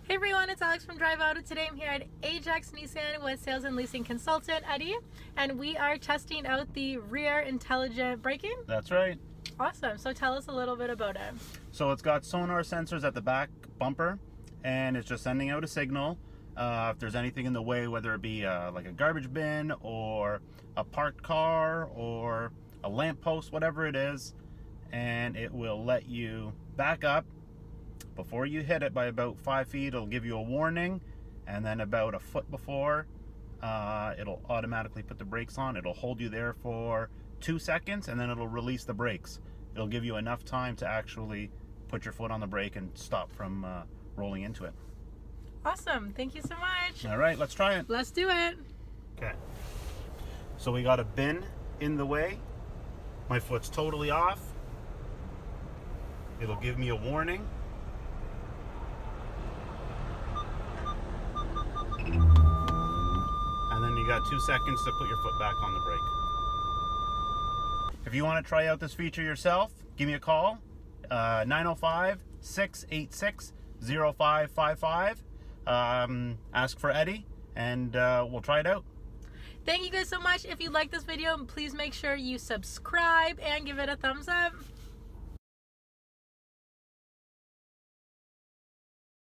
Hey everyone, it's Alex from Drive Auto. Today I'm here at Ajax Nissan with sales and leasing consultant Eddie, and we are testing out the rear intelligent braking. That's right. Awesome. So tell us a little bit about it. So it's got sonar sensors at the back bumper, and it's just sending out a signal if there's anything in the way, whether it be like a garbage bin or a parked car or a lamppost, whatever it is, and it will let you back up before you hit it by about 5 feet. It'll give you a warning, and then about a foot before, it'll automatically put the brakes on. It'll hold you there for 2 seconds, and then it'll release the brakes. It'll give you enough time to actually put your foot on the brake and stop from rolling into it. Awesome. Thank you so much. All right, let's try it. Let's do it. Okay. So we got a bin in the way. My foot's totally off. It'll give me a warning. And then you got 2 seconds to put your foot back on the brake. If you want to try out this feature yourself, give me a call, 905-686-0555. Ask for Eddie, and we'll try it out. Thank you guys so much. If you like this video, please make sure you subscribe and give it a thumbs up.